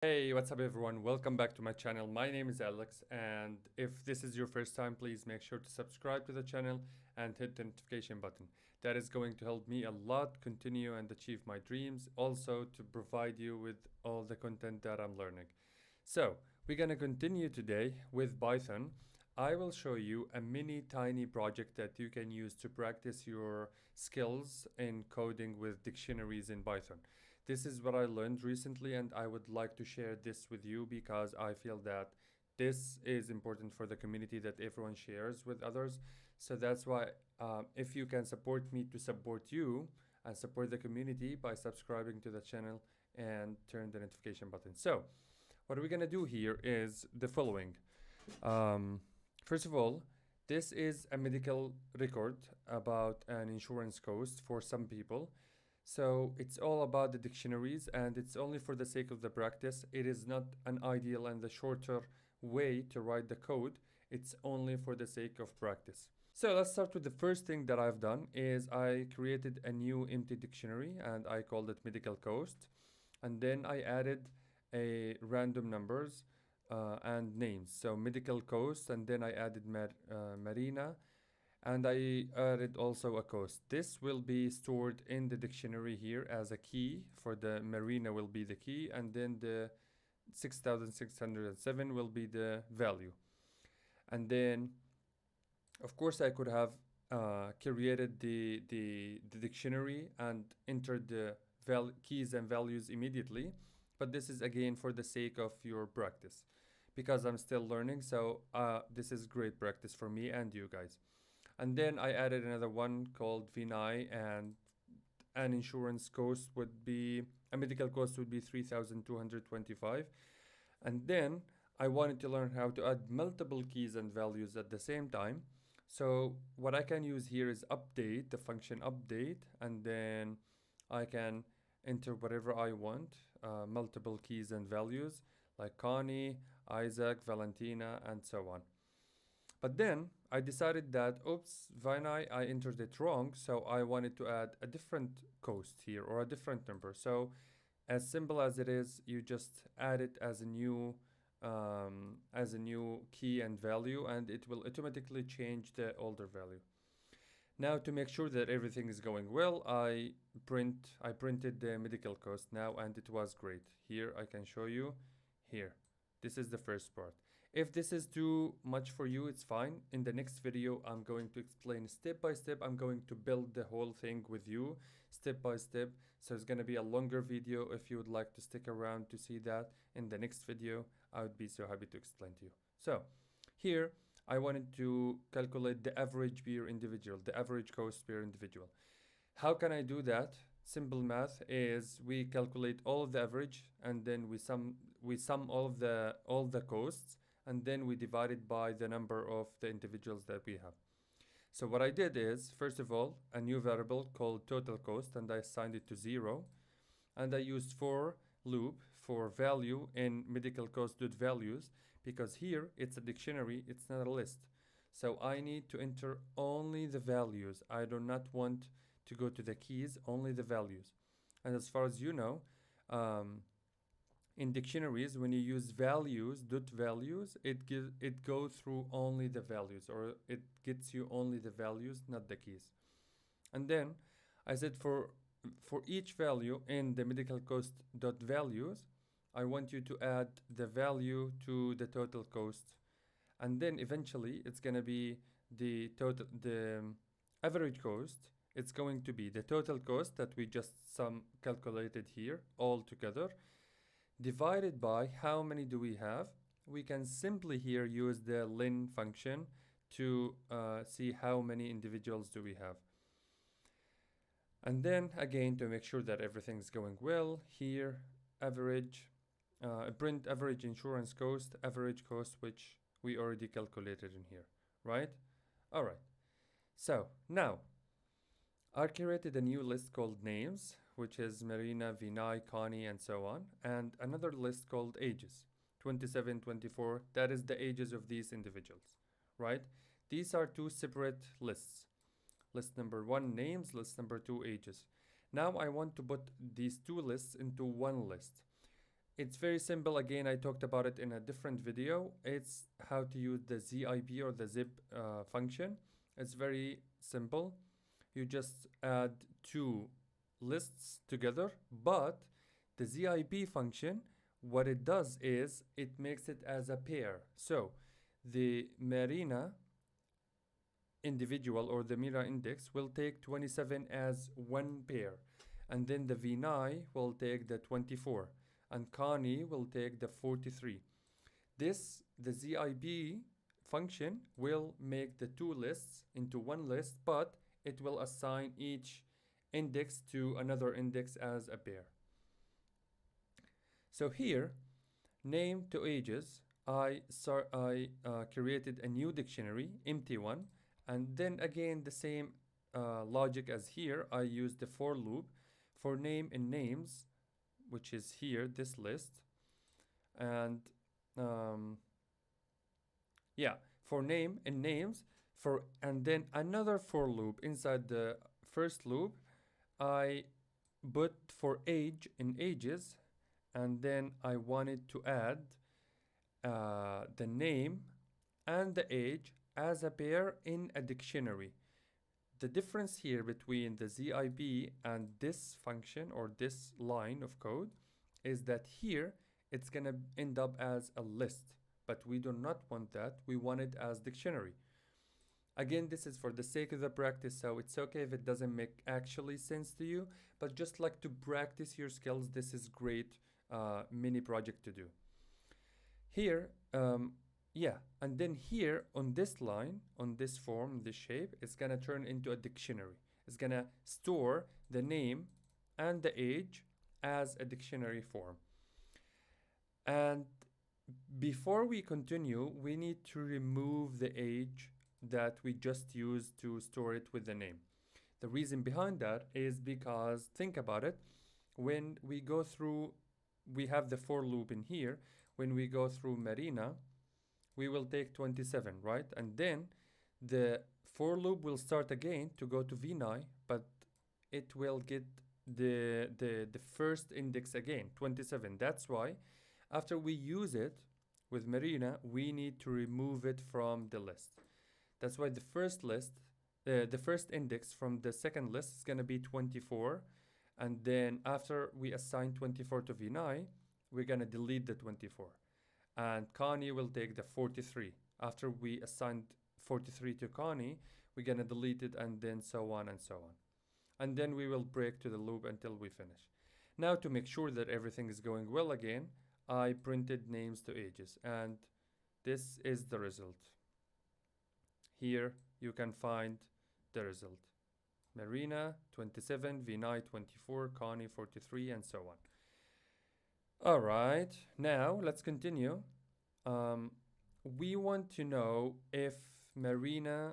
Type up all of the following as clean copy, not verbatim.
Hey, what's up everyone? Welcome back to my channel. My name is Alex, and if this is your first time, please make sure to subscribe to the channel and hit the notification button. That is going to help me a lot continue and achieve my dreams, also to provide you with all the content that I'm learning. So, we're going to continue today with Python. I will show you a mini tiny project that you can use to practice your skills in coding with dictionaries in Python. This is what I learned recently, and I would like to share this with you because I feel that this is important for the community that everyone shares with others. So that's why, if you can support me to support you and support the community by subscribing to the channel and turn the notification button. So, what we're gonna do here is the following. Um, First of all, this is a medical record about an insurance cost for some people. So it's all about the dictionaries and it's only for the sake of the practice. It is not an ideal and the shorter way to write the code. It's only for the sake of practice. So let's start with the first thing that I've done is I created a new empty dictionary and I called it medical cost. And then I added a random numbers and names. So medical cost, and then I added marina, and I added also a cost. This will be stored in the dictionary here as a key. For the marina will be the key, and then the 6607 will be the value. And then, of course, I could have created the dictionary and entered the keys and values immediately. But this is again for the sake of your practice because I'm still learning. So this is great practice for me and you guys. And then I added another one called Vinay, and an insurance cost would be, a medical cost would be 3,225. And then I wanted to learn how to add multiple keys and values at the same time. So what I can use here is update, the function update, and then I can enter whatever I want, multiple keys and values like Connie, Isaac, Valentina, and so on. But then I decided that, oops, Vinay, I entered it wrong, so I wanted to add a different cost here or a different number. So as simple as it is, you just add it as a new key and value, and it will automatically change the older value. Now to make sure that everything is going well, I printed the medical cost now, and it was great. Here I can show you. Here, this is the first part. If this is too much for you, it's fine. In the next video, I'm going to explain step by step. I'm going to build the whole thing with you step by step. So it's going to be a longer video. If you would like to stick around to see that in the next video, I would be so happy to explain to you. So here, I wanted to calculate the average per individual, the average cost per individual. How can I do that? Simple math is we calculate all of the average and then we sum all the costs, and then we divide it by the number of the individuals that we have. So what I did is, first of all, a new variable called total cost, and I assigned it to 0, and I used for loop for value in medical cost.values, because here it's a dictionary, it's not a list. So I need to enter only the values. I do not want to go to the keys, only the values. And as far as you know, in dictionaries, when you use values, it goes through only the values, or it gets you only the values, not the keys. And then I said for each value in the medical cost dot values, I want you to add the value to the total cost, and then eventually it's gonna be the average cost. It's going to be the total cost that we just calculated here all together, divided by how many do we have. We can simply here use the len function to see how many individuals do we have. And then again, to make sure that everything's going well, here average, print average insurance cost, average cost, which we already calculated in here, right? All right. So now I created a new list called names, which is Marina, Vinay, Connie, and so on, and another list called ages, 27, 24. That is the ages of these individuals, right? These are two separate lists. List number 1, names, list number 2, ages. Now I want to put these two lists into one list. It's very simple. Again, I talked about it in a different video. It's how to use the zip or the zip function. It's very simple. You just add two lists together, but the zip function, what it does is it makes it as a pair. So the Marina individual or the Mira index will take 27 as one pair, and then the Vinay will take the 24, and Kani will take the 43. This, the ZIB function will make the two lists into one list, but it will assign each index to another index as a pair. So here, name to ages, I created a new dictionary, empty one, and then again the same logic as here. I use the for loop for name and names, which is here, this list, and yeah, for name and names, and then another for loop inside the first loop. I put for age and ages, and then I wanted to add the name and the age as a pair in a dictionary. The difference here between the ZIB and this function or this line of code is that here it's gonna end up as a list, but we do not want that. We want it as dictionary. Again, this is for the sake of the practice, so it's okay if it doesn't make actually sense to you, but just like to practice your skills, this is great mini project to do. Here, yeah, and then here on this line, on this form, this shape, it's gonna turn into a dictionary. It's gonna store the name and the age as a dictionary form. And before we continue, we need to remove the age that we just used to store it with the name. The reason behind that is because, think about it, when we go through, we have the for loop in here. When we go through Marina, we will take 27, right? And then the for loop will start again to go to Vinay, but it will get the first index again, 27. That's why after we use it with Marina, we need to remove it from the list. That's why the first list, the first index from the second list is gonna be 24, and then after we assign 24 to Vinay, we're gonna delete the 24. And Kani will take the 43. After we assigned 43 to Kani, we're gonna delete it, and then so on and so on. And then we will break to the loop until we finish. Now, to make sure that everything is going well again, I printed names to ages, and this is the result. Here you can find the result. Marina 27, Vinay 24, Kani 43, and so on. All right, now let's continue. We want to know if Marina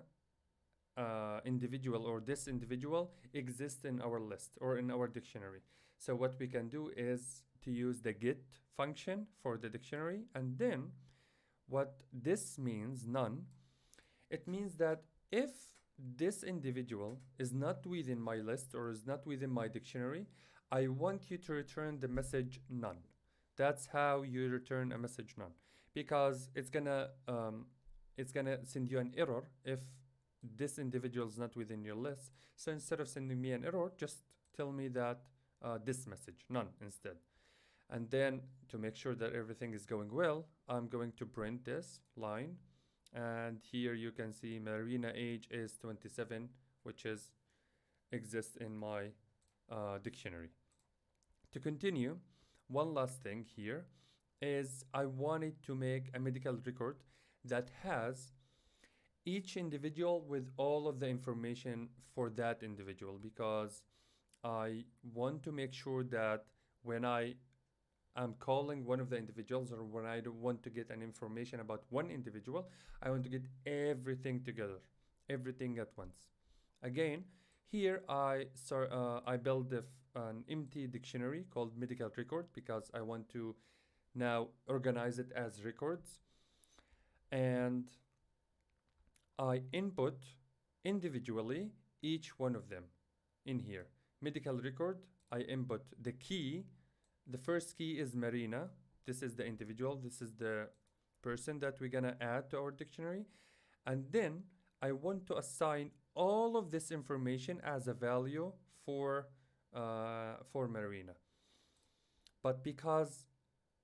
individual or this individual exists in our list or in our dictionary. So what we can do is to use the get function for the dictionary, and then what this means, none, it means that if this individual is not within my list or is not within my dictionary, I want you to return the message none. That's how you return a message none, because it's gonna send you an error if this individual is not within your list. So instead of sending me an error, just tell me that this message, none, instead. And then to make sure that everything is going well, I'm going to print this line. And here you can see Marina age is 27, which exists in my dictionary. To continue, one last thing here is I wanted to make a medical record that has each individual with all of the information for that individual, because I want to make sure that when I'm calling one of the individuals, or when I want to get an information about one individual, I want to get everything together, everything at once. Again, here I built an empty dictionary called medical record because I want to now organize it as records. And I input individually each one of them in here. Medical record, I input the key the first key is Marina. This is the individual. This is the person that we're gonna add to our dictionary. And then I want to assign all of this information as a value for Marina. But because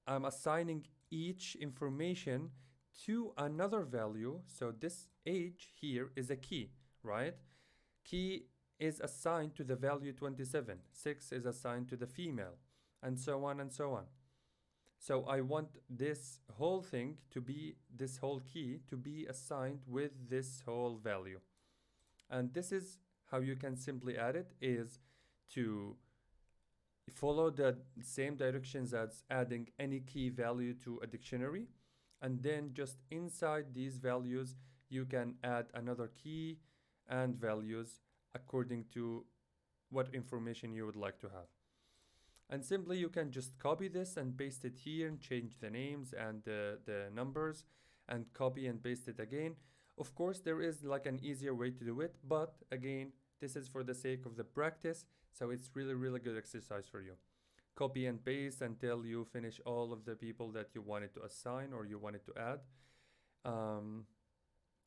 I'm assigning each information to another value, so this age here is a key, right? Key is assigned to the value 27. 6 is assigned to the female, and so on and so on. So I want this whole thing to be, this whole key to be assigned with this whole value. And this is how you can simply add it, is to follow the same directions as adding any key value to a dictionary. And then just inside these values, you can add another key and values according to what information you would like to have. And simply you can just copy this and paste it here and change the names and the numbers and copy and paste it again. Of course, there is like an easier way to do it, but again, this is for the sake of the practice, so it's really, really good exercise for you. Copy and paste until you finish all of the people that you wanted to assign or you wanted to add.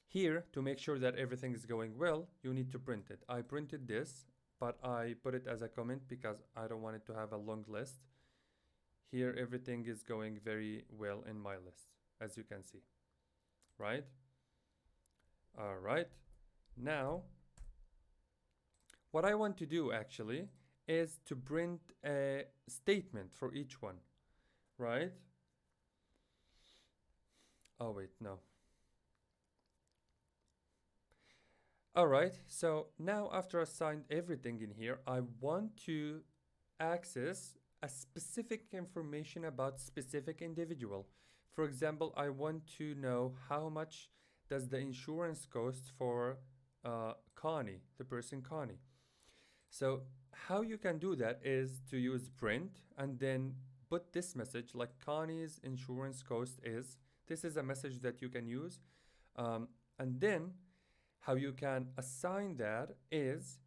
Here, to make sure that everything is going well, you need to print it. I printed this, but I put it as a comment because I don't want it to have a long list. Here, everything is going very well in my list, as you can see, right? All right. Now, what I want to do actually is to print a statement for each one, right? Oh, wait, no. All right, so now after I assigned everything in here, I want to access a specific information about specific individual. For example, I want to know how much does the insurance cost for Connie, the person Connie. So how you can do that is to use print and then put this message like Connie's insurance cost is. This is a message that you can use. And then how you can assign that is,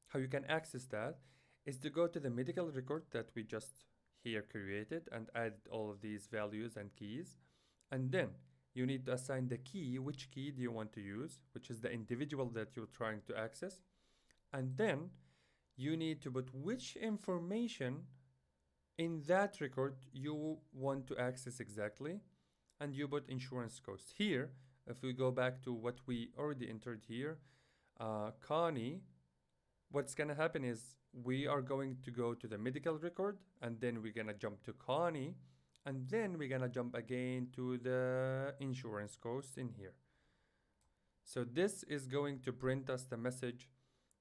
how you can access that is to go to the medical record that we just here created and add all of these values and keys. And then you need to assign the key, which key do you want to use, which is the individual that you're trying to access. And then you need to put which information in that record you want to access exactly. And you put insurance cost. Here, if we go back to what we already entered here, Connie, what's gonna happen is we are going to go to the medical record and then we're gonna jump to Connie and then we're gonna jump again to the insurance cost in here. So this is going to print us the message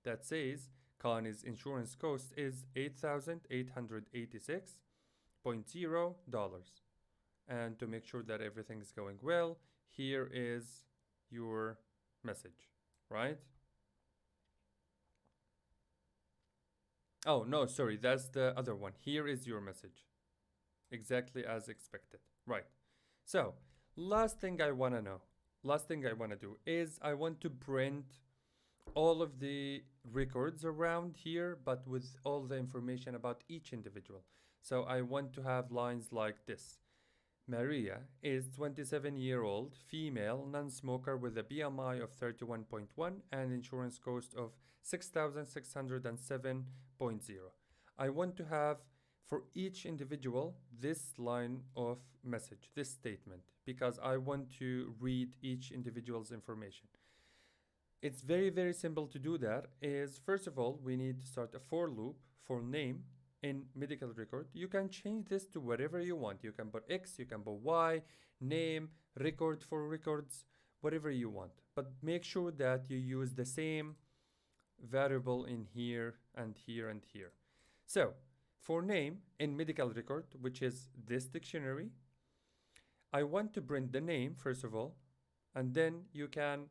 that says Connie's insurance cost is $8,886.0. And to make sure that everything is going well, here is your message, right? Oh, no, sorry, that's the other one. Here is your message. Exactly as expected, right? So, last thing I want to do is I want to print all of the records around here, but with all the information about each individual. So I want to have lines like this. Maria is 27-year-old, female, non-smoker with a BMI of 31.1 and insurance cost of 6,607.0. I want to have for each individual this line of message, this statement, because I want to read each individual's information. It's very, very simple to do that. Is first of all, we need to start a for loop for name in medical record. You can change this to whatever you want. You can put X, you can put Y, name, record for records, whatever you want. But make sure that you use the same variable in here and here and here. So for name in medical record, which is this dictionary, I want to print the name first of all, and then you can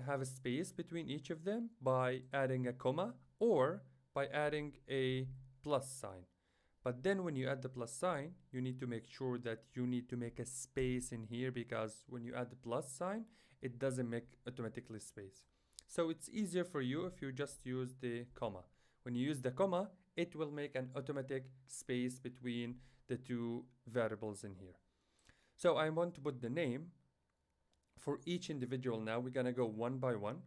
have a space between each of them by adding a comma or by adding a plus sign. But then when you add the plus sign, you need to make sure that you need to make a space in here, because when you add the plus sign, it doesn't make automatically space. So it's easier for you if you just use the comma. When you use the comma, it will make an automatic space between the two variables in here. So I want to put the name for each individual. Now we're gonna go one by one.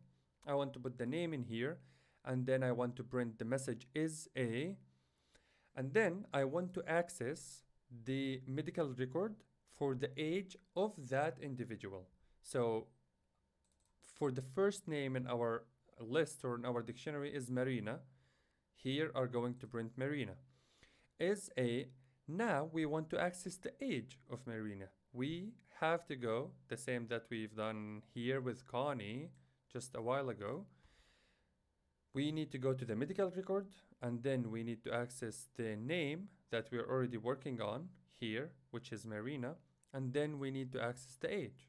I want to put the name in here, and then I want to print the message is a, and then I want to access the medical record for the age of that individual. So for the first name in our list or in our dictionary is Marina. Here are going to print Marina. Is a, now we want to access the age of Marina. We have to go the same that we've done here with Connie just a while ago. We need to go to the medical record, and then we need to access the name that we're already working on here, which is Marina, and then we need to access the age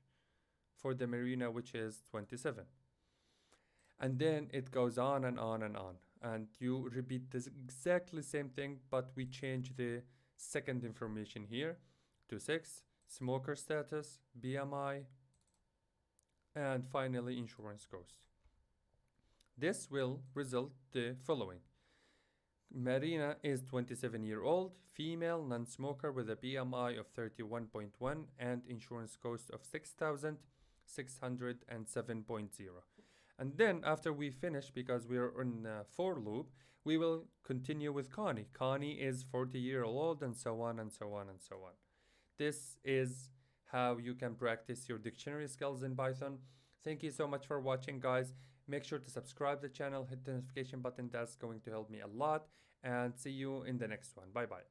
for the Marina, which is 27. And then it goes on and on and on. And you repeat this exactly same thing, but we change the second information here to 6, smoker status, BMI, and finally insurance cost. This will result the following. Marina is 27-year-old, female, non-smoker with a BMI of 31.1 and insurance cost of 6,607.0. And then after we finish, because we are in a for loop, we will continue with Connie. Connie is 40-year-old, and so on and so on and so on. This is how you can practice your dictionary skills in Python. Thank you so much for watching, guys. Make sure to subscribe to the channel, hit the notification button. That's going to help me a lot. And see you in the next one. Bye-bye.